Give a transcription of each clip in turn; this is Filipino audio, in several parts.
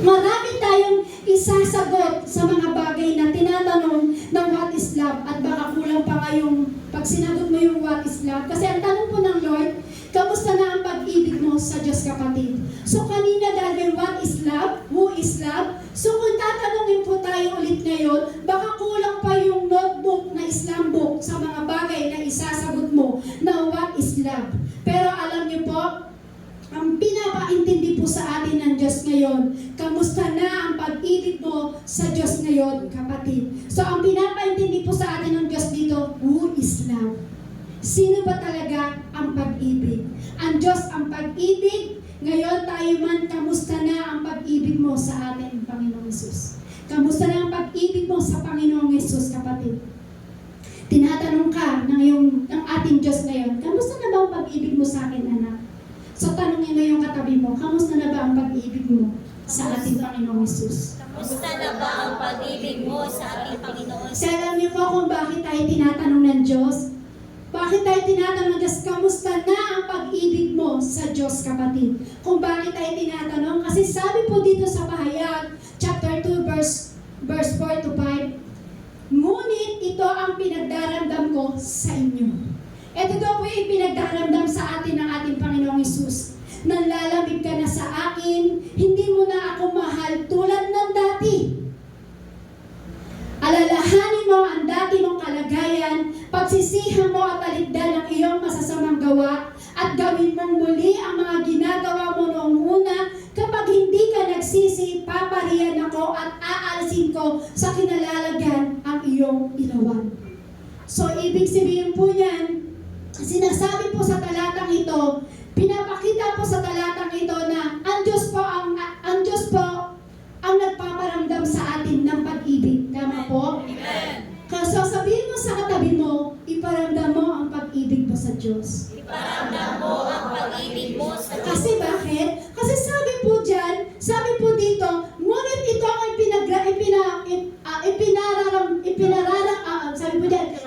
Marami tayong isasagot sa mga bagay na tinatanong ng what is love, at baka kulang pa nga yung pag sinagot mo yung what is love. Kasi ang tanong po ng Lord, kamusta na ang pag-ibig mo sa Diyos, kapatid? So kanina dahil what is love, who is love, so kung tatanungin po tayo ulit ngayon, baka kulang pa yung notebook na Islam book sa mga bagay na isasagot mo na what is love. Pero alam niyo po, ang pinapaintindi po sa atin ng Diyos ngayon, kamusta na ang pag-ibig mo sa Diyos ngayon, kapatid? So ang pinapaintindi po sa atin ng Diyos dito, who is love? Sino ba talaga ang pag-ibig? Ang Diyos ang pag-ibig. Ngayon tayo man, kamusta na ang pag-ibig mo sa atin, Panginoong Hesus? Kamusta na ang pag-ibig mo sa Panginoong Hesus, kapatid? Tinatanong ka ng ating Diyos ngayon, kamusta na ba ang pag-ibig mo sa akin, anak? So tanongin mo yung katabi mo, kamusta na ba ang pag-ibig mo sa ating Panginoong Hesus? Kamusta na ba ang pag-ibig mo sa ating Panginoon? So alam niyo po kung bakit tayo tinatanong ng Diyos? Bakit tayo tinatanong ng Diyos, kamusta na ang pag-ibig mo sa Diyos, kapatid? Kung bakit tayo tinatanong? Kasi sabi po dito sa Pahayag, chapter 2, verse 4 to 5, ngunit ito ang pinagdaramdam ko sa inyo. Ito daw po yung pinagdaramdam sa atin ng ating Panginoong Hesus. Nanlalamig ka na sa akin, hindi mo na ako mahal tulad ng dati. Alalahanin mo ang dati mong kalagayan, pagsisihan mo at talikdan ang iyong masasamang gawa, at gawin mong muli ang mga ginagawa mo noong una. Kapag hindi ka nagsisi, paparihan ako at aalisin ko sa kinalalagyan ang iyong ilawan. So, ibig sabihin po niyan, sinasabi po sa talatang ito, pinapakita po sa talatang ito na ang Diyos po ang nagpaparamdam sa atin ng pag-ibig. Tama po? Amen. So sabihin mo sa katabi mo, iparamdam mo ang pag-ibig mo sa Diyos. Iparamdam mo ang pag-ibig mo sa Diyos. Kasi bakit? Kasi sabi po dyan, sabi po dito, ngunit ito ang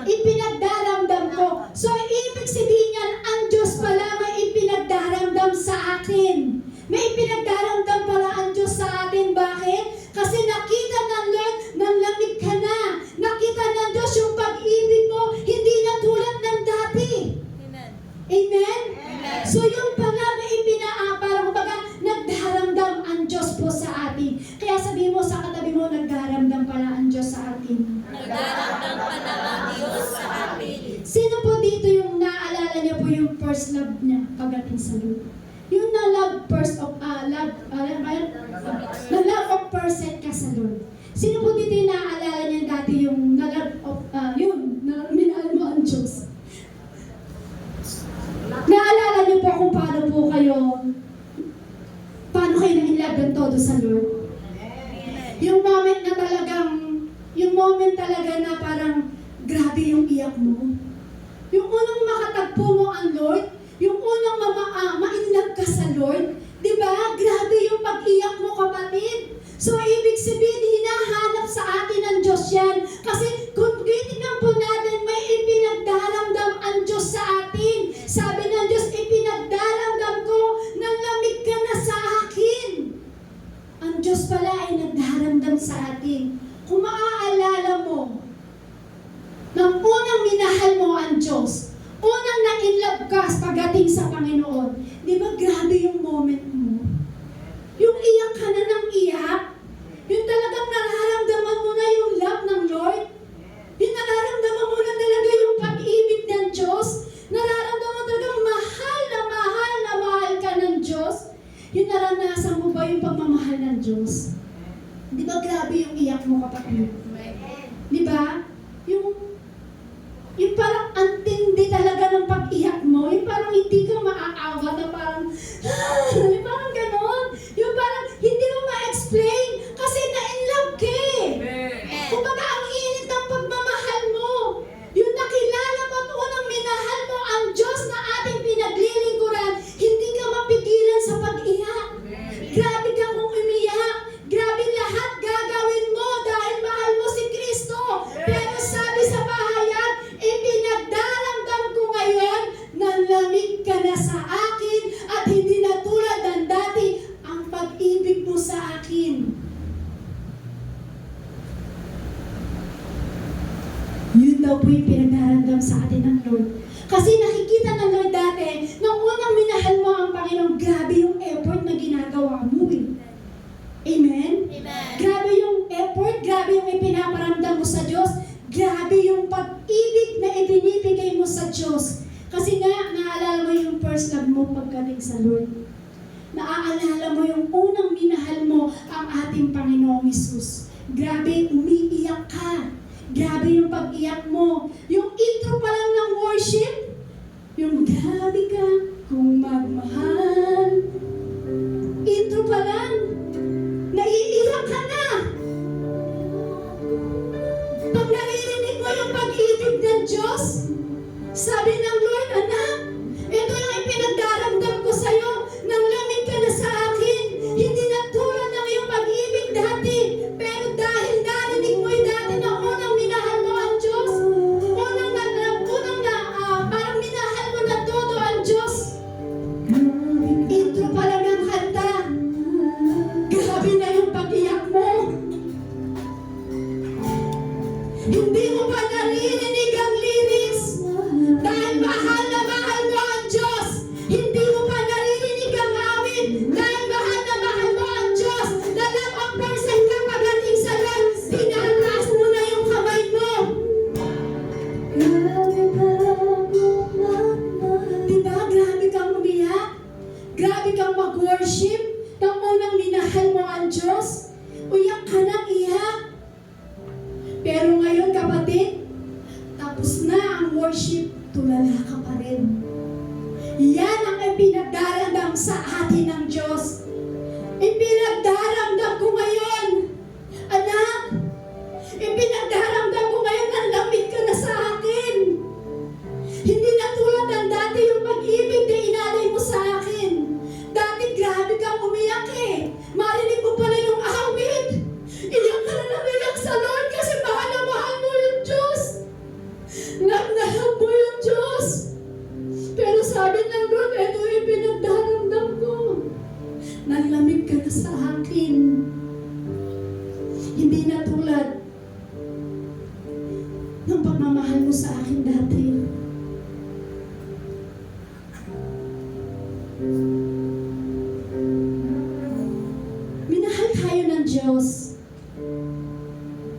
ipinagdaramdam ko. So ibig sabihin yan, ang Diyos pala may ipinagdaramdam sa akin. May ipinagdaramdam pala ang Diyos sa atin. Bakit? Kasi nakita ng Lord, nanlamig ka na. Nakita ng Diyos yung pag-ibig mo, hindi na tulad ng dati. Amen. Amen? Amen. So yung pala may parang kumbaga, nagdaramdam ang Diyos po sa atin. Kaya sabihin mo sa katabi mo, nagdaramdam pala ang Diyos sa atin. Nagdaramdam pa na ang Diyos sa atin. Sino po dito yung naalala niyo po yung first love niya pagdating sa Lord? Yung na love first of na love of person ka sa Lord. Sino po dito yung naaalala niya dati yung na love of minahal mo ang Diyos? Naalala niyo po kung paano kayo na-inlove ng todo sa Lord? Yung moment talaga na parang grabe yung iyak mo. Yung unang makatagpo mo ang Lord, yung unang ma-inlove ka sa Lord, di ba? Grabe yung pag-iyak mo, kapatid. So, ibig sabihin, hinahanap sa atin ng Diyos yan. Kasi kung titignan po natin, may ipinagdaramdam ang Diyos sa atin. Sabi ng Diyos, ipinagdaramdam ko, nanlamig ka na sa akin. Ang Diyos pala ay nagdaramdam sa atin. Kung maaalala mo, nang unang minahal mo ang Diyos, unang na-inlove ka pagdating sa Panginoon, di ba grabe yung moment mo? Yung iyak ka na ng iyak, yung talagang nararamdaman mo na yung love ng Lord, yung nararamdaman mo na talaga yung pag-ibig ng Diyos, nararamdaman mo talagang mahal na mahal ka ng Diyos, yung naranasan mo ba yung pagmamahal ng Diyos? Di ba grabe yung iyak mo, kapatid? Di ba? Yung parang antindi talaga ng pag-iyak mo, yung parang hindi ka maaawa na parang, yung parang ganon, yung parang hindi mo ma-explain kasi na-inlove ka eh. Kumbaga ang init ng pagmamahal mo, yung nakilala mo at unang minahal mo ang Diyos na ating pinaglilingkuran, hindi ka mapigilan sa pag-iyak. Grabe ka kung umiyak, grabe lahat gagawin mo dahil mahal mo si Kristo. Pero daw po yung pinagdarandam sa atin ng Lord. Kasi nakikita ng Lord dati, nung unang minahal mo ang Panginoon, grabe yung effort na ginagawa mo eh. Amen? Amen. Grabe yung effort, grabe yung ipinaparamdam mo sa Diyos, grabe yung pag-ibig na ibinibigay mo sa Diyos. Kasi nga, naaalala mo yung first love mo pagdating sa Lord. Naaalala mo yung unang minahal mo ang ating Panginoong Hesus. Grabe, umiiyak ka. Grabe yung pag-iyak mo. Yung intro pa lang ng worship, yung grabe ka kung magmahal. Intro pa lang, naiiyak ka na. Pag naririnig mo yung pag-ibig ng Diyos, sabi ng Lord, anak, ito yung ipinagdaramdam ko sa'yo, nang lamig ka na sa akin, hindi na tulad ng iyong pag-ibig dati, pero dahil narinig mo yung dati na unang minahal mo ang Diyos, parang minahal mo na todo ang Diyos. Intro pa lang ang kanta, grabe na yung pag-iyak mo. Hindi mo pa naririnig ang lyrics dahil mahal na mahal mo ang Diyos. Hindi mo pa naririnig ang awit dahil mahal na mahal mo ang Diyos. Dalawang person ka pagdating sa Lord, tinataas mo na yung kamay mo. Diba? Grabe kang umiyak. Grabe kang mag-worship. Nang unang minahal mo ang Diyos, uyak ka ng iyak. Pero ngayon, kapatid, tapos na ang worship, tulala ka pa rin. Yan ang ipinagdarandam sa atin ng Diyos. Ipinagdarandam ko ngayon, anak, ipinagdarandam ko ngayon, ang lamig ka na sa akin. Hindi na tulad ng dati yung pag-ibig na inalay mo sa akin. Dati grabe kang umiyak eh. Marinig mo pala yung awit. Iyak ka na ng iyak sa Lord kasi mahal na mahal mo yung Diyos. Nagdahal mo yung Diyos. Pero sabi ng Lord, ito yung pinagdarandam ko. Nalamig ka na sa akin. Hindi na tulad ng pagmamahal mo sa akin dati. Minahal tayo ng Diyos.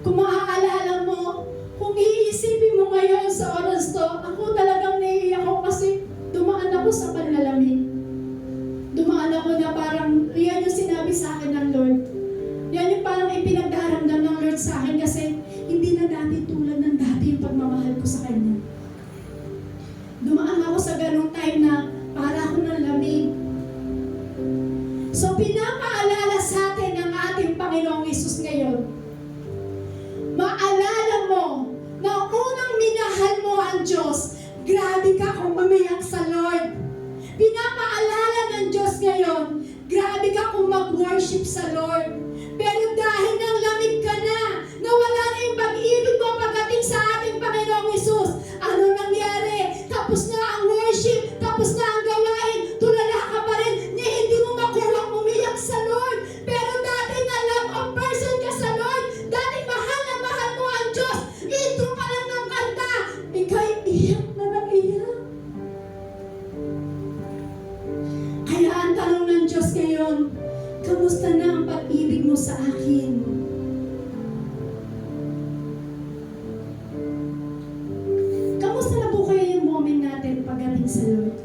Kung maaalala mo, kung iisipin mo ngayon sa oras to, ako talagang naiiyak ako kasi dumaan ako sa panlalamig. Dumaan ako na parang, yan yung sinabi sa akin ng Lord. Yan yung parang ipinagdaramdam ng Lord sa akin kasi hindi na dati tulad ng dati yung pagmamahal ko sa Kanya. Dumaan ako sa ganung time na para ako ng lamig. So pinapaalala sa atin ng ating Panginoong Hesus ngayon, maalala mo na unang minahal mo ang Diyos, grabe ka kung umiyak sa Lord. Pinapaalala ng Diyos ngayon, grabe ka kung mag-worship sa Lord. Pero dahil nang lamig ka na, nawala na yung pag-ibig mo pagdating sa ating Panginoong Hesus, ano nangyari? Tapos na ang worship, tapos na ang gawain, tulala ka pa rin, hindi mo makulang umiyak sa Lord. Pero dati na love of person ka sa Lord, dati mahal na mahal mo ang Diyos, intro pa lang ng kanta, ika'y iyak na nag-iyak. Kaya ang tanong ng Diyos ngayon, kamusta na ang pag-ibig mo sa akin? Kamusta na po kaya yung moment natin pagdating sa Lord?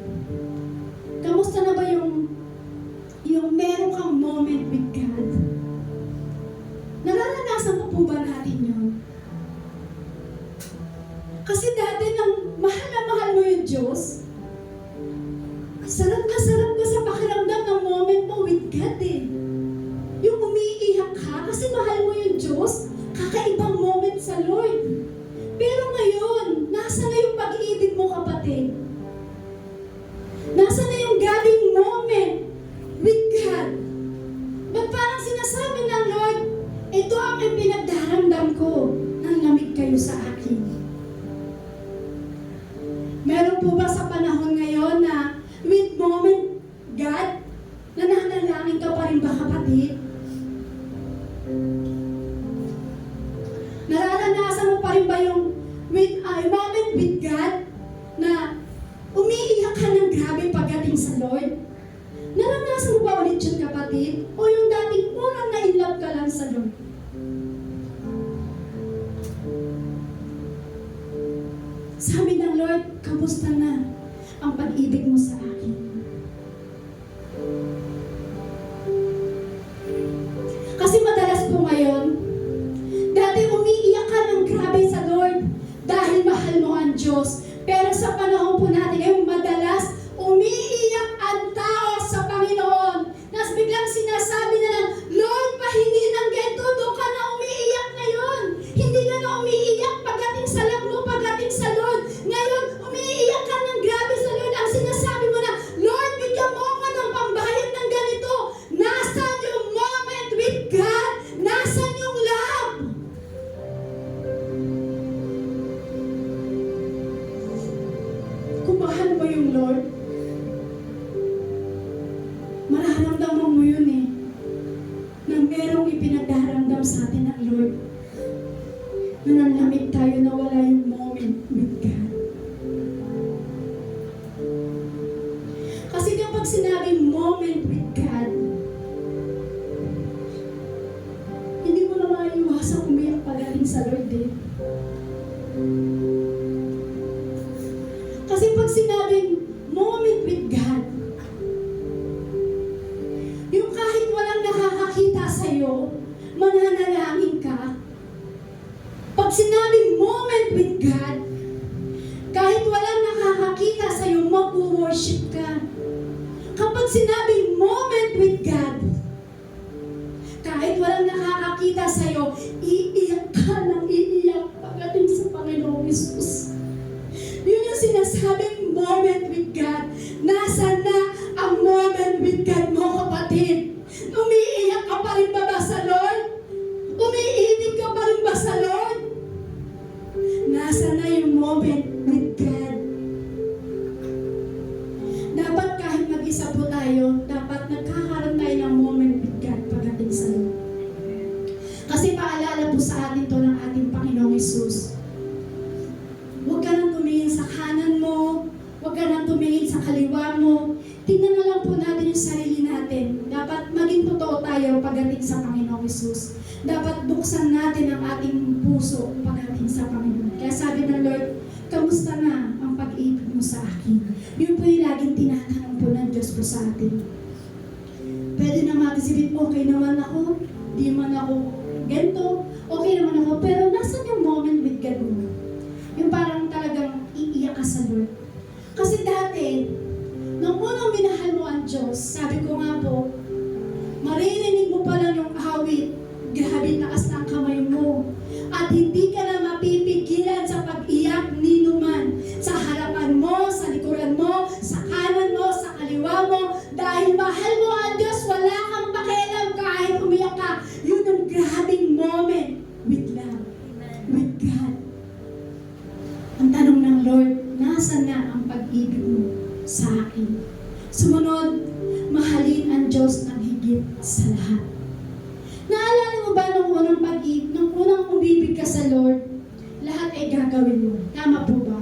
Kamusta na ba yung meron kang moment with God? Nararanasan po ba natin yun? Kasi dati nang mahal na mahal mo yung Diyos, sarap ka sa pakiramdam ng moment mo with God eh. Yung umiiyak ka kasi mahal mo yung Diyos, kakaibang moment sa Lord. Pero ngayon, nasa na yung pag-ibig mo, kapatid? Nasa na yung galing moment with God? Ba't parang sinasabi ng Lord, ito ang ipinagdaramdam ko, nang lamig kayo sa akin. Meron po ba sa panahon ngayon na with moment, God, nananalangin ka pa rin ba, kapatid? Nararanasan mo pa rin ba yung with kapatid? O yung dating unang na-inlove ka lang sa Lord? Sabi ng Lord, kamusta na ang pag-ibig mo sa akin? Kasi madalas po ngayon, dati umiiyak ka ng grabe sa Lord dahil mahal mo ang Diyos. Pero sa panahon po natin ngayon, madalas umiiyak ang tao sa Panginoon. Nas biglang sinasabi na lang, Lord, pahingi ng ganito, doon ka na umiiyak ngayon. Hindi ka na umiiyak pagdating sa love mo, pagdating sa Lord. Ngayon, umiiyak ka ng grabe sa Lord. Ang sinasabi mo na, Lord, bigyan mo ako ng pambayad ng ganito. Nasaan yung moment with God? Nasaan yung love? Kung mahal mo yung Lord, mararamdaman mo yun eh, na merong ipinagdaramdam sa atin ng Lord. Na nanlamig tayo na wala yung moment with God. Kasi kapag sinabing moment with God, hindi mo na maiiwasang umiyak pagaling sa Lord eh. Kasi pag sinabing moment with God, yung kahit walang nakakakita sa'yo, mananalangin ka. Pag sinabing moment with God, kahit walang nakakakita sa'yo, mag-worship ka. Kapag sinabing moment with God, kahit walang nakakakita sa'yo, iiyak ka ng iiyak pagdating sa Panginoong Hesus. Yun yung sinasabing moment with God. Nasaan na ang moment with God mo, kapatid? Umiiyak ka pa rin ba sa Lord? Umiibig ka pa rin ba sa Lord? Nasaan na yung moment with God? Dapat kahit mag-isa po tayo, dapat nagkakaroon tayo ng moment with God pagdating sa Lord. Kasi paalala po sa atin to ng ating Panginoong Hesus. Huwag ka nang tumingin sa kanan mo, huwag ka nang tumingin sa kaliwa mo. Tingnan na lang po natin yung sarili natin. Dapat maging totoo tayo pagdating sa Panginoong Hesus. Dapat buksan natin ang ating puso pagdating sa Panginoon. Kaya sabi ng Lord, kamusta na ang pag-ibig mo sa akin? Yun po yung laging tinatanong po ng Diyos po sa atin. Pwede na mag-isipin, okay naman ako, di man ako ganito, okay naman ako, pero nasan yung moment with God mo? Yung parang talagang iiyak ka sa Lord. Kasi dati, nung unang minahal mo ang Diyos, sabi ko nga po, maririnig mo pa lang yung awit, grabe lakas ng kamay mo. At hindi ka na mapipigilan sa pag-iyak ni numan. Sa harapan mo, sa likuran mo, sa kanan mo, sa kaliwa mo. Dahil mahal mo ang Diyos, wala kang pakialam kahit umiyak ka. Yun ang grabing moment with love, with God. Ang tanong ng Lord, nasaan na ang pag-ibig mo sa akin? Sumunod, mahalin ang Diyos ng higit sa lahat. Naalala mo ba nung unang pag-ibig, nung unang umibig ka sa Lord, lahat ay gagawin mo. Tama po ba?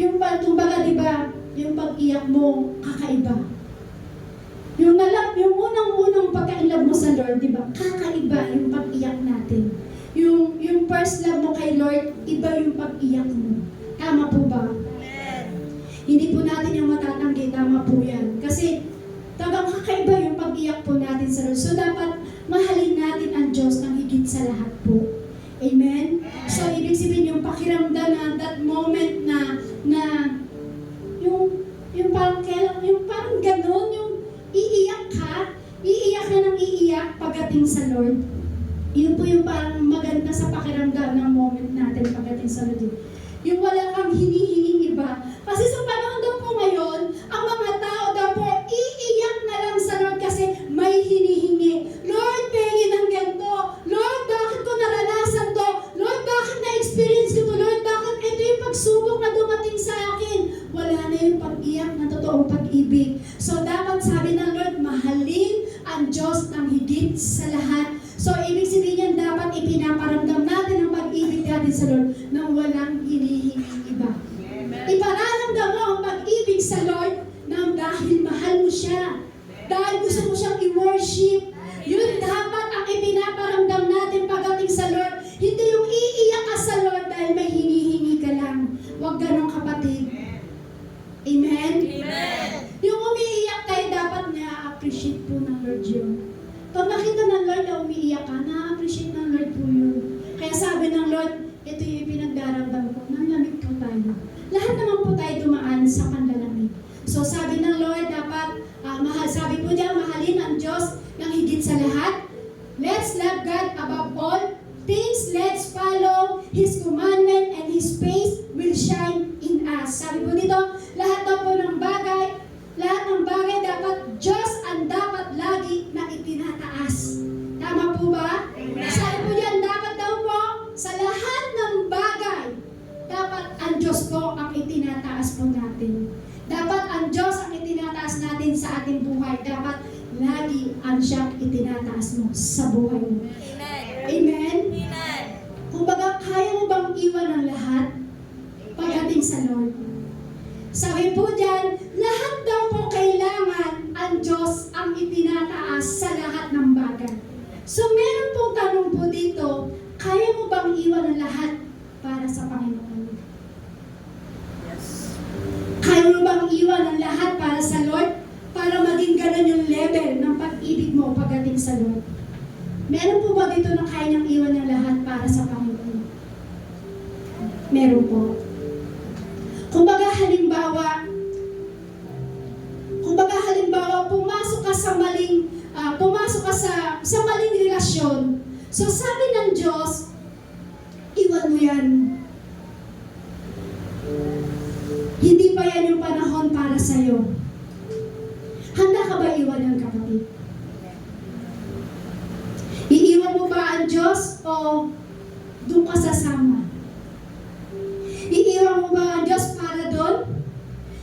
Yung kumbaga, di ba, yung pag-iyak mo, kakaiba. Yung unang pagka-inlove mo sa Lord, di ba, kakaiba yung pag-iyak natin. Yung first love mo kay Lord, iba yung pag-iyak mo. Tama po ba? Hindi po natin yung matatanggi, tama po yan. Kasi talagang kakaiba yung pag-iyak po natin sa Lord. So dapat mahalin natin ang Diyos ng higit sa lahat po. Amen? So ibig sabihin yung pakiramdam na that moment na yung parang kailan, yung parang gano'n, yung iiyak ka ng iiyak pagdating sa Lord. Yun po yung parang maganda sa pakiramdam ng moment natin pagdating sa Lord. Yung wala kang hinihinging iba. Kasi sa panahon daw po ngayon, ang mga tao daw po, iiyak na lang sa Lord kasi may hinihingi. Lord, pengin ng ganito. Lord, bakit ko naranasan to? Lord, bakit na-experience ko to? Lord, bakit ito yung pagsubok na dumating sa akin? Wala na yung pag-iyak na totoong pag-ibig. So, dapat sabi ng Lord, mahalin ang Diyos ng higit sa lahat. So, ibig sabihin yan, dapat ipinaparamdam natin ang pag-ibig natin sa Lord nang walang hinihinging iba. Ipararamdam mo ang pag-ibig sa Lord nang dahil mahal mo siya. Dahil gusto mo siyang worship. Yun dapat ang ipinaparamdam natin pagdating sa Lord. Hindi yung iiyak ka sa Lord dahil may hinihingi ka lang. Huwag ganun, kapatid. Amen? Amen. Yung umiiyak tayo, dapat na-appreciate po ng Lord yun. Pag nakita ng Lord na umiiyak ka, na-appreciate ng Lord po yun. Kaya sabi ng Lord, ito yung ipinagdarabang ko, nanlamig po tayo. Lahat naman po tayo dumaan sa panlalamig. So sabi ng Lord, dapat, sabi po niya, mahalin ang Diyos ng higit sa lahat. Let's love God above all things. Let's follow His commandment and His face will shine in us. Sabi po dito, lahat daw po ng bagay dapat Diyos ang dapat lagi na itinataas. Tama po ba? Amen. Sabi po diyan, dapat daw po sa lahat ng bagay, dapat ang Diyos po ang itinataas po natin. Dapat ang Diyos ang itinataas natin sa ating buhay. Dapat lagi ang siyang itinataas mo sa buhay mo. Amen. Amen? Amen. Kumbaga, kaya mo bang iwan ang lahat pagdating sa Lord? Sabi po dyan, lahat daw po kailangan ang Diyos ang itinataas sa lahat ng bagay. So meron pong tanong po dito, kaya mo bang iwan ang lahat para sa Panginoon? Kaya mo bang iwan ang lahat para sa Lord? Para maging ganun yung level ng pag-ibig mo pagdating sa Lord. Meron po ba dito na kaya niyang iwan ang lahat para sa Panginoon? Meron po. Kumbaga halimbawa, pumasok ka sa maling relasyon. So sabi ng Diyos, iwan mo yan. Hindi pa yan yung panahon para sa'yo. Handa ka ba iwan yan, kapatid? Iiwan mo ba ang Diyos o doon ka sasama? Iiwan mo ba ang Diyos para doon?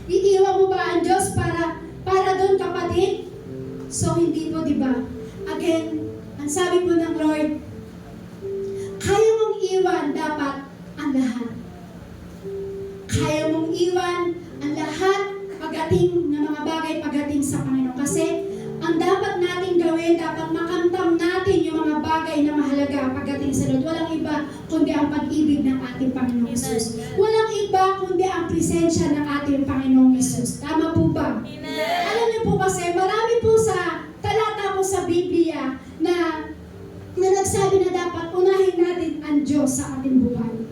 Iiwan mo ba ang Diyos para doon, kapatid? So hindi po, di ba? Again, ang sabi po ng Lord, kaya mong iwan dapat ang lahat. Kaya mong iwan ang lahat pagdating ng mga bagay pagdating sa Panginoon. Kasi ang dapat natin gawin, dapat makamtam natin yung mga bagay na mahalaga pagdating sa Lord. Walang iba kundi ang pag-ibig ng ating Panginoong Hesus. Walang iba kundi ang presensya ng ating Panginoong Hesus. Tama po ba? Amen. Alam niyo po kasi, marami po sa talata po sa Biblia na nagsabi na dapat unahin natin ang Diyos sa ating buhay.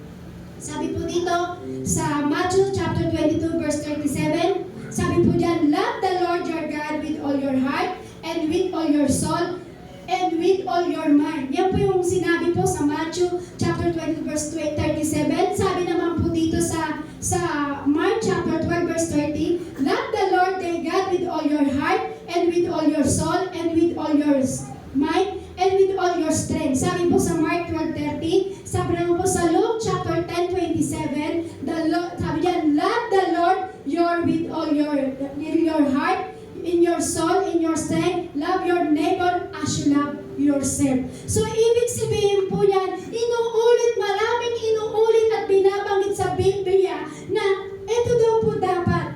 Sabi po dito sa Matthew chapter 22 verse 37, sabi po dyan, love the Lord your God with all your heart and with all your soul and with all your mind. Yan po yung sinabi po sa Matthew chapter 22 verse 37. Sabi naman po dito sa Mark chapter 12 verse 30, love the Lord thy God with all your heart and with all your soul and with all your mind and with all your strength. Sabi po sa Mark 12:30, sabi naman po sa Luke chapter 10:27, sabi diyan, love the Lord with all your heart, in your soul, in your strength, love your neighbor as you love yourself. So ibig sabihin po yan, maraming inuulit at binabanggit sa Biblia na ito daw po dapat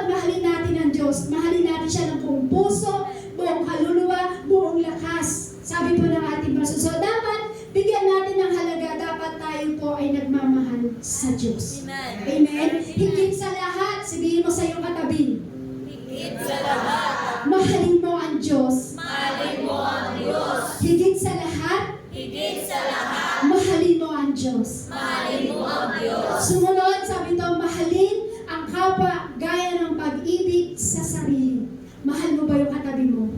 mahalin natin ang Diyos. Mahalin natin siya ng buong puso, buong kaluluwa, buong lakas. Sabi po ng ating verse. So dapat bigyan natin ng halaga, dapat tayo po ay nagmamahal sa Diyos. Amen. Amen? Higit sa lahat, sabihin mo sa iyong katabi, Higit sa lahat, mahalin mo ang Diyos. mahalin mo ang Diyos. Higit sa lahat, Higit sa lahat, mahalin mo ang Diyos. mahalin mo ang Diyos. Sumunod, sabi ito, mahalin ang kapwa gaya ng pag-ibig sa sarili. Mahal mo ba yung katabi mo?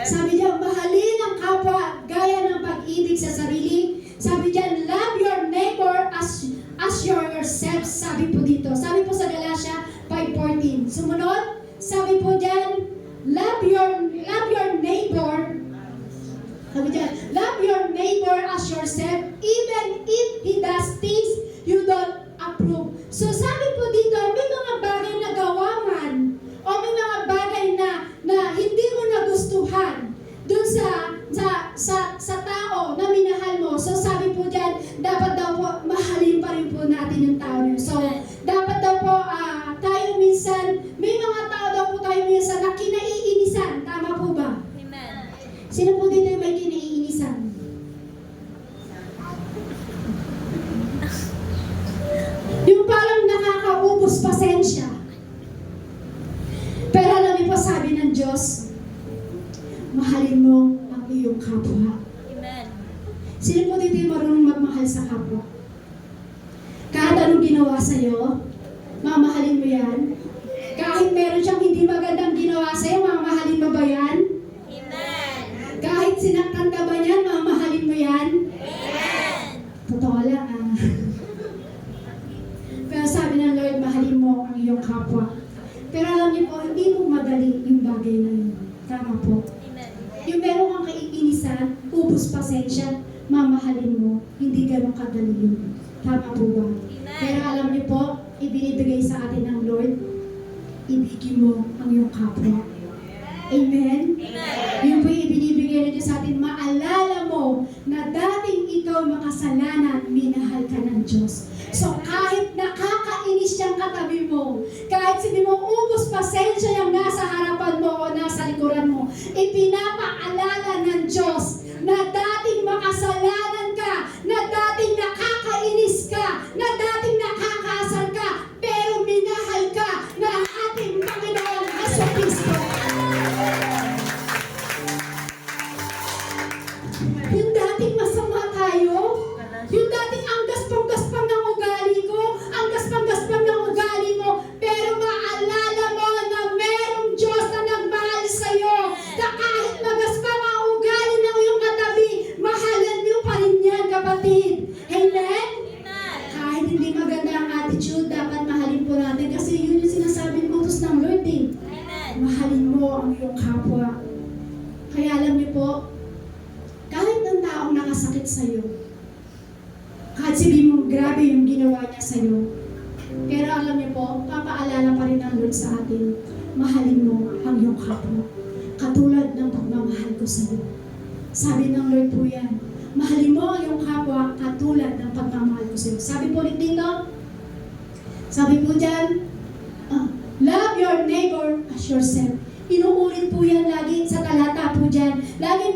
Sabi diyan, mahalin ang kapwa gaya ng pag-ibig sa sarili. Sabi diyan, love your neighbor as yourself. Sabi po dito. Sabi po sa Galatia 5:14. Sumunod, sabi po diyan, love your neighbor. Sabi diyan, love your neighbor as yourself, even if he does things you don't approve. So sabi po dito, may mga bagay na gawa man, o may mga bagay na hindi mo nagustuhan dun sa tao na minahal mo. So sabi po diyan, dapat daw po mahalin pa rin po natin yung tao niyo. So dapat daw po tayo minsan, may mga tao daw po tayo minsan na kinaiinisan. Tama po Sino po dito yung may kinaiinisan? Yung parang nakakaubos pasensya. Pero alam niyo po, sabi ng Diyos, mahalin mo ang iyong kapwa. Amen. Sino po dito yung marunong magmahal sa kapwa? Kahit anong ginawa sa'yo, mamahalin mo yan. Kahit meron siyang hindi magandang ginawa sa'yo, mamahalin mo ba yan? Amen. Kahit sinaktan ka ba niyan, mamahalin mo yan? Amen. Totoo lang ah. Pero sabi ng Lord, mahalin mo ang iyong kapwa. Pero alam niyo po, hindi mo madali yung bagay na yun. Tama po. Amen. Yung meron kang kaiinisan, ubus pasensya, mamahalin mo, hindi ganun kadali yun. Tama po ba? Pero alam niyo po, ibinibigay sa atin ng Lord, ibigin mo ang iyong kapwa. Amen? Amen. Yun po yung ibinibigay na Diyos sa atin. Maalala mo na dating ikaw makasalanan, minahal ka ng Diyos. So kahit nakakainis siyang katabi mo, kahit sabi mo ubos pasensya yung nasa harapan mo o nasa likuran mo, ipinapaalala ng Diyos na dating makasalanan ka, na dating nakakainis ka, na dating nakakaasar ka, pero minahal ka ng ating Panginoon Jesucristo. Yung dating masama tayo, yung dating ang gaspang-gaspang ng ugali ko, ang gaspang-gaspang ng ugali mo, pero maalala mo na merong Diyos na nagmahal sa'yo, na kahit magaspang ang ugali ng iyong katabi, mahalan mo pa rin yan, kapatid. Amen? Kahit hindi maganda ang attitude, dapat mahalin po natin kasi yun yung sinasabing utos ng Lord eh. Mahalin mo ang iyong kapwa. Kaya alam niyo po, kahit ng taong nakasakit sa'yo, kahit sabihin mo grabe yung ginawa niya sa'yo, pero alam niyo po, papaalala pa rin ng Lord sa atin, mahalin mo ang iyong kapwa. Katulad ng pagmamahal ko sa'yo. Sabi ng Lord po yan, mahalin mo ang iyong kapwa katulad ng pagmamahal ko sa'yo. Sabi po ulit dito, sabi po dyan, love your neighbor as yourself. Inuulit po yan lagi sa talata po dyan. Laging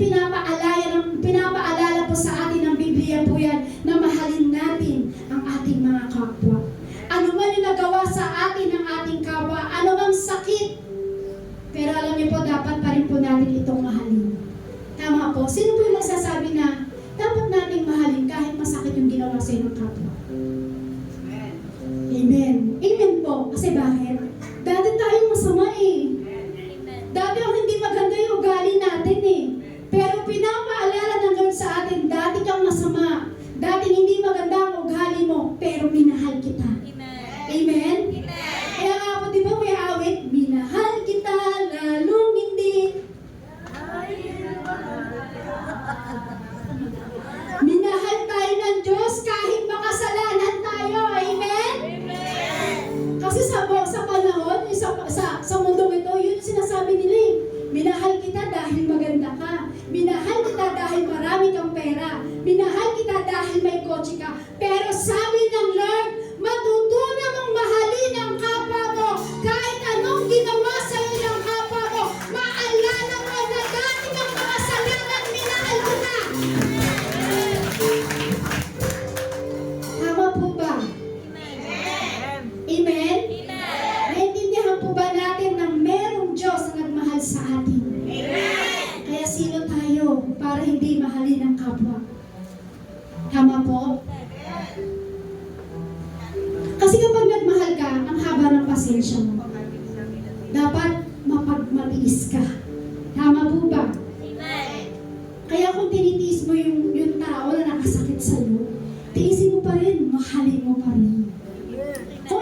pinapaalala po sa atin ng Biblia po yan na mahalin natin ang ating mga kapwa. Ano man yung nagawa sa atin ng ating kapwa, ano mang sakit, pero alam niyo po, dapat pa rin po natin itong mahalin. Tama po. Sino po yung nagsasabi na dapat nating mahalin kahit masakit yung ginawa sa ng kapwa? Amen. Amen po. Kasi bakit? Dati tayong masama eh. Dati ang hindi maganda yung ugali natin eh. Pero pinapaalala ng Lord sa atin, dati kang masama. Dati hindi maganda ang ugali mo, pero minahal kita. Amen? Kaya nga po, di ba may awit? Minahal kita, lalong hindi. Minahal tayo ng Diyos kahit makasalanan tayo. Amen? Kasi sa panahon, sa mundong ito, yun yung sinasabi nila eh. Minahal kita dahil maganda ka. Minahal kita dahil marami kang pera. Minahal kita dahil may kotse ka. Pero sabi ng Lord, matutunan mong mahalin ang kapwa mo. Kahit anong ginawa sa iyo ng kapwa mo, maalala mo na dati kang makasalanan, minahal ko na. Tama po ba? Amen? Naintindihan po ba natin na merong Diyos na nagmahal sa atin? Kaya sino tayo para hindi mahalin ang kapwa? Tama po? Kasi kapag nagmahal ka, ang haba ng pasensya mo. Dapat mapagmatiis ka. Tama po ba? Kaya kung tinitiis mo yung tao na nakasakit sa'yo, tiisin mo pa rin, mahalin mo pa rin. Kung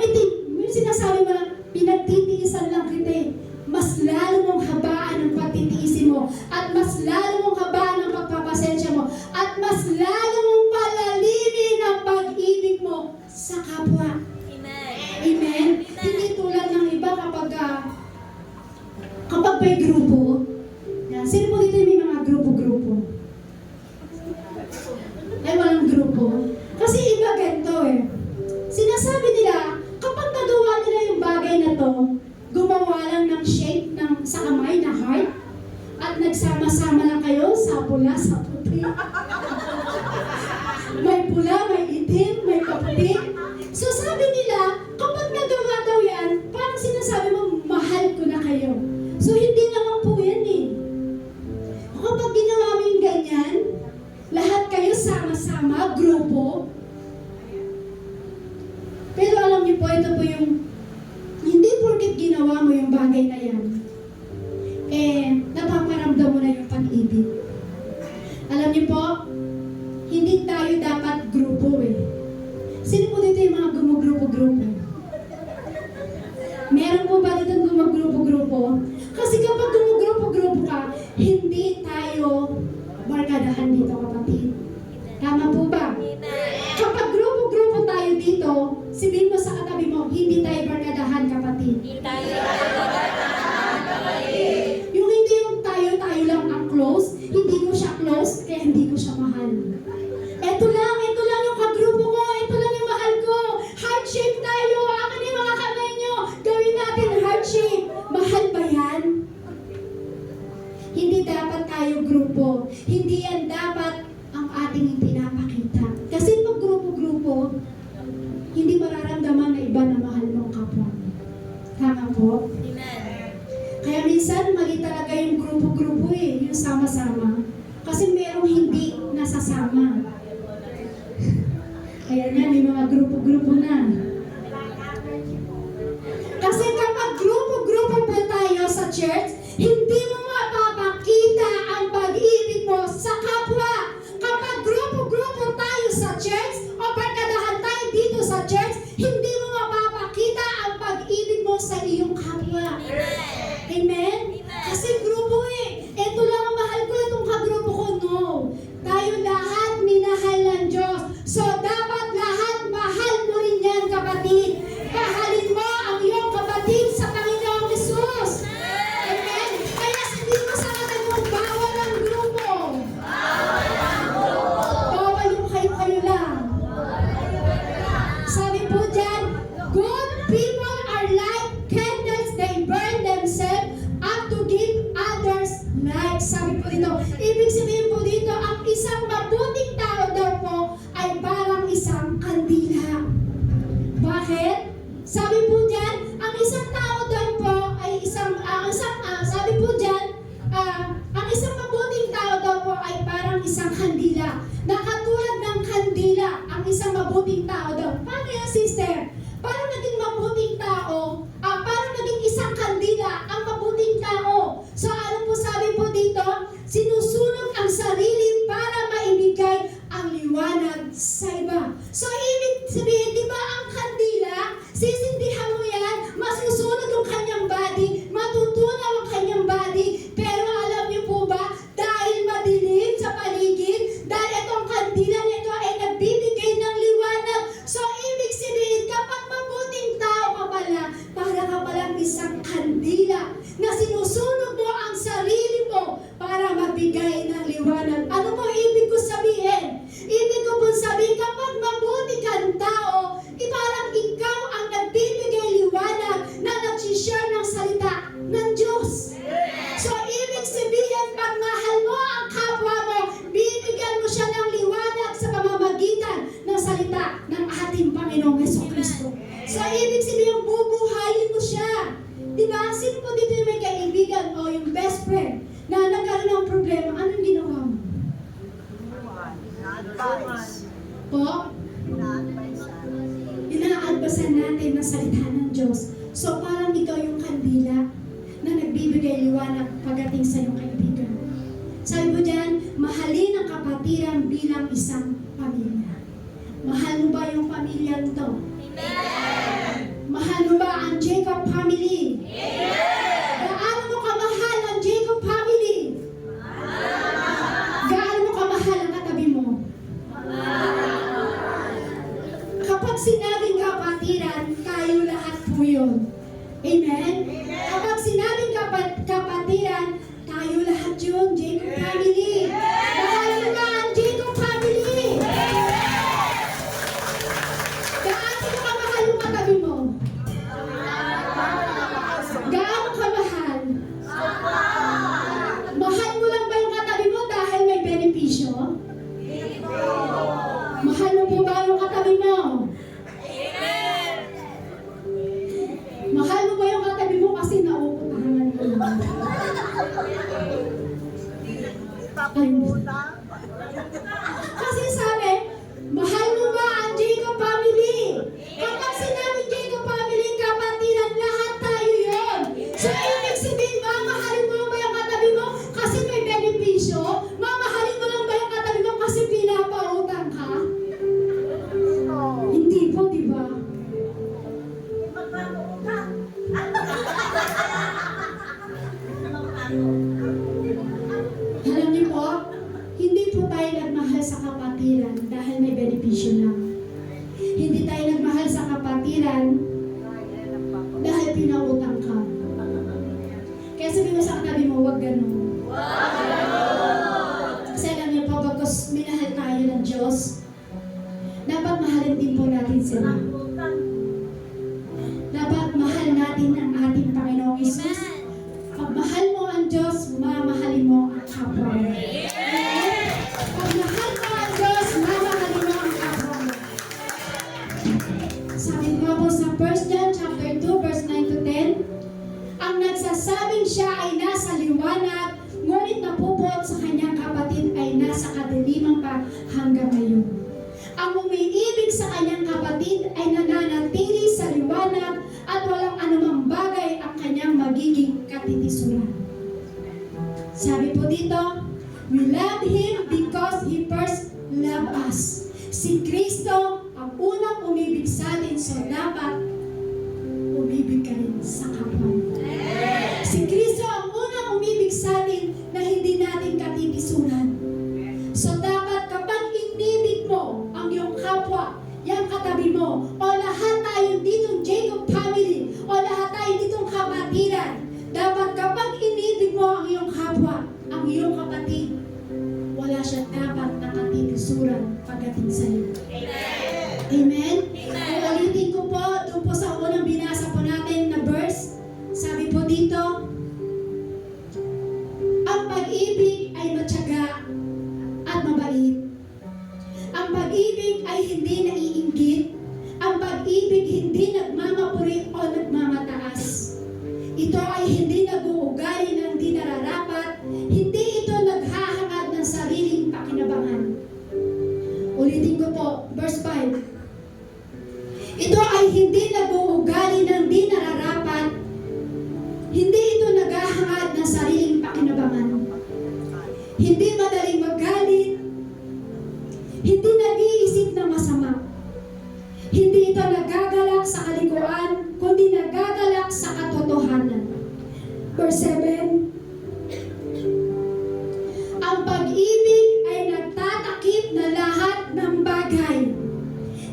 yung sinasabi mo lang, pinagtitiisan lang kita eh, mas lalo mong habaan ang pagtitiisin mo, at mas lalo mong habaan ang pagpapasensya mo, at mas lalo mong palalimin ang pag-ibig mo sa kapwa. Amen? Hindi tulad ng iba kapag may grupo. Yan. Sino po dito may mga grupo-grupo? Ay, walang grupo. Kasi iba ganito eh. Sinasabi nila, kapag nagawa nila yung bagay na to, gumawa lang ng shape sa kamay na heart, at nagsama-sama lang kayo sa pula, sa puti. May pula, may itim, may kaputi. So sabi nila, kapag nagawa daw yan, parang sinasabi mo, mahal ko na kayo. So hindi naman po yan eh. Kapag ginawa mo yung ganyan, lahat kayo sama-sama, grupo. Pero alam niyo po, ito po yung, hindi porket ginawa mo yung bagay na yan, napaparamdam mo na yung pag-ibig. Alam niyo po, hindi tayo dapat grupo eh. Sino po dito yung mga gumugrupo-grupo? Meron po ba dito gumugrupo-grupo? Kasi kapag gumugrupo-grupo ka, hindi tayo barkadahan dito, kapatid. Tama po ba? Kapag grupo-grupo tayo dito, sabihin mo sa katabi mo, hindi tayo barkadahan, kapatid. Yung hindi yung tayo lang ang close, hindi ko siya close, kaya hindi ko siya mahal. Ito lang yung kagrupo ko, ito lang yung mahal ko. Heart shape tayo, akin yung mga kamay nyo, gawin natin heart shape. Mahal ba yan? Hindi dapat tayo grupo. Hindi yan dapat ang ating pinapakita. Kasi pag grupo-grupo, hindi mararamdaman na iba na mahal mo ang kapwa. Tama po? Kaya minsan, mali talaga yung grupo-grupo eh, yung sama-sama. Kasi merong hindi nasasama. Kaya nga, may mga grupo-grupo na. Kasi kapag grupo-grupo po tayo sa church, hindi mo mapapakita ang pag-ibig mo sa kapwa. Kapag grupo-grupo tayo sa church, o barkadahan tayo dito sa church, hindi mo mapapakita ang pag-ibig mo sa iyong kapwa. Amen? Kasi grupo eh. Ito lang ang mahal ko, itong kagrupo ko. No. Tayo lahat minahal ng Diyos. So, dapat lahat mahal mo rin yan, kapatid. Mahalin mo ang iyong kapatid sa Panginoong Jesus. Amen? Kaya hindi mo sa atin mong bawal ang grupo. Bawal yung kayo-kayo lang. Sabi po dyan, good people are like candles, they burn themselves up to give others light. Sabi po dito, ibig sabihin po dito, ang isang mabuting tao daw po ay parang isang kandila. Bakit? Sabi po dyan, ang isang tao daw po ay sabi po dyan, ang isang mabuting tao daw po ay parang isang kandila. Nakatulad ng kandila, ang isang mabuting tao daw. Paano yan, sister? Paano naging mabuting tao? Paano naging isang kandila ang mabuting tao? So ano po sabi po dito? Sinusunog ang sarili para maibigay ang liwanag sa iba. So ibig sabihin, di ba ang kandila, sisindihan mo yan, masusunog yung kanyang body, matutunaw ang kanyang body, pero alam niyo po ba, dahil madilim sa paligid, dahil itong kandila nito ay nagbibigay ng liwanag. So ibig sabihin, kapag mabuting tao ka pala, para ka palang isang kandila na sinusunog mo ang sarili mo para magbigay ng liwanag. Ano po ibig ko sabihin? Ibig ko po sabihin, kapag mabuti kang tao, parang ikaw ang nagbibigay liwanag na nag-share ng salita ng Diyos. So, ibig sabihin, pag mahal mo ang kapwa mo, bibigyan mo siya ng liwanag sa pamamagitan ng salita ng ating Panginoong Jesucristo. So, ibig sabihin, bubuhayin mo siya. Diba? Sino po dito yung may kaibigan o yung best friend na nagkaroon ng problema? Anong ginawa mo? Po? Ina-adbasan natin ng salita ng Diyos. So parang ikaw yung kandila na nagbibigay liwanag pagdating sa iyong kaibigan. Sabi mo dyan, mahalin ang kapatiran bilang isang pamilya. Mahal mo ba yung pamilya nito? Amen. Mahal mo ba ang Jacob family? Amen. Gaano mo kamahal ang Jacob family? Gaano mo kamahal ang katabi mo? Kapag sinabing kapatiran, tayo lahat po yun. Amen? Kapag sinabing kapatiran, tayo lahat yun, Jacob family. Mahal mo ba ang Jacob family? Gaano mo kamahal yung katabi mo? mind. Kasi sabi, mahal mo ba ang Jacob family? Kapag sinabi Jacob family, kapatiran, lahat tayo yun. So, ibig sabihin, mamahalin mo lang ba yung katabi mo kasi may benepisyo? Mamahalin mo lang ba yung katabi mo kasi pinapautang ka? Hindi po, di ba? Alam niyo po, hindi po tayo nagmahal sa kapatiran dahil may benepisyo lang. Hindi tayo nagmahal sa kapatiran dahil pinautang ka. Kaya sabi mo sa katabi mo, huwag ganun. Kasi alam niyo po, bagos minahal tayo ng Diyos, dapat mahalin din po natin sila. Dapat mahal natin ang ating Panginoong Isus. Pag mahal mo ang Diyos, mamahalin mo ang kapwa mo. Pag mahal mo ang Diyos, mamahalin mo ang kapwa mo. Sabi ko po sa 1 John chapter 2, verse 9 to 10, ang nagsasabing siya ay nasa liwanag, ngunit napupot sa kanyang kapatid ay nasa kadiliman pa hanggang ngayon. Ang umiibig sa kanyang kapatid ay nananatili sa liwanag at walang anumang bagay ang kanyang magiging katitisuran. Sabi po dito, we love Him because He first loved us. Si Kristo ang unang umibig sa atin, so dapat umibig ka rin sa kapwa mo. Si Kristo ang unang umibig sa atin na hindi natin katitisuran. So dapat kapag inibig mo ang iyong kapwa, yung katabi mo, o lahat tayo ditong Jacob family, o lahat tayo ditong kapatiran, dapat kapag inibig mo ang iyong kapwa, ang iyong kapatid, wala siya dapat nakatitisuran pagdating sa iyo. Amen? Ulitin ko po, doon po sa unang binasa po natin na verse, sabi po dito, ang pag-ibig ay matyaga at mabait. Ang pag-ibig ay hindi naiinggit. Ang pag-ibig hindi nagmamapuri o nagmamataas. Ito ay hindi nag-uugali ng di nararapat. Hindi ito naghahangad ng sariling pakinabangan. Ulitin ko po, verse 5. Ito ay hindi nag-uugali ng di nararapat. Hindi ito naghahangad ng sariling pakinabangan. Hindi madaling magalit. Hindi nag-iisip na masama. Hindi ito nagagalak sa kalikuan, kundi nagagalak sa katotohanan. Verse 7. Ang pag-ibig ay nagtatakip na lahat ng bagay.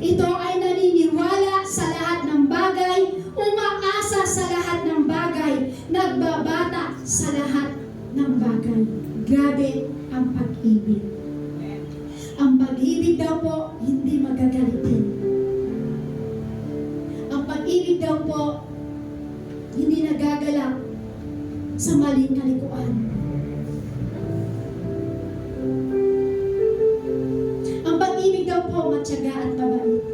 Ito ay naniniwala sa lahat ng bagay, umaasa sa lahat ng bagay, nagbabata sa lahat ng bagay. Grabe ang pag-ibig. Ang pag-ibig daw po, hindi magagalitin. Ang pag-ibig daw po, hindi nagagalak sa maling kalikuan. Ang pag-ibig daw po, matyaga at mabait.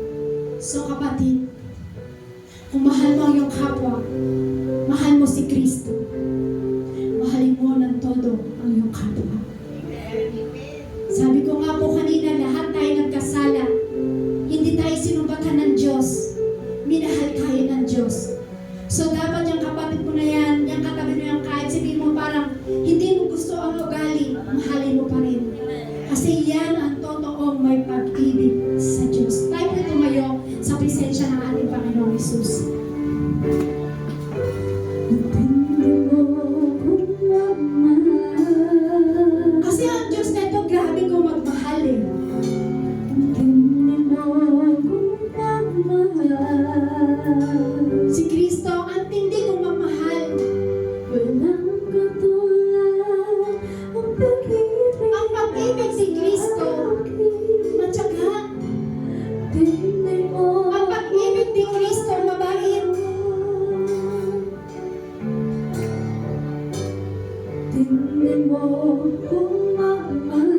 So kapatid, kung mahal mo ang iyong kapwa, mahal mo si Kristo, mahalin mo ng todo ang iyong kapwa. Sabi ko nga po kanina, lahat tayo nagkasala. Hindi tayo sinumbatan ng Diyos. Minahal tayo ng Diyos. So dapat yung kapatid mo na yan, yung katabi mo yan, kahit sabihin mo parang hindi mo gusto ang ugali, mahalin mo pa rin. Kasi yan ang totoong may pag-ibig sa Diyos. Tayo po tumayo sa presensya ng ating Panginoong Hesus. Kasi ang Diyos na ito, grabe kong magmahal eh. Si Kristo, ang tindi kong magmahal. Ang pag-ibig si Kristo, matyaga. Ang pag-ibig ni Kristo, mabait. Tingnan mo kung magmahal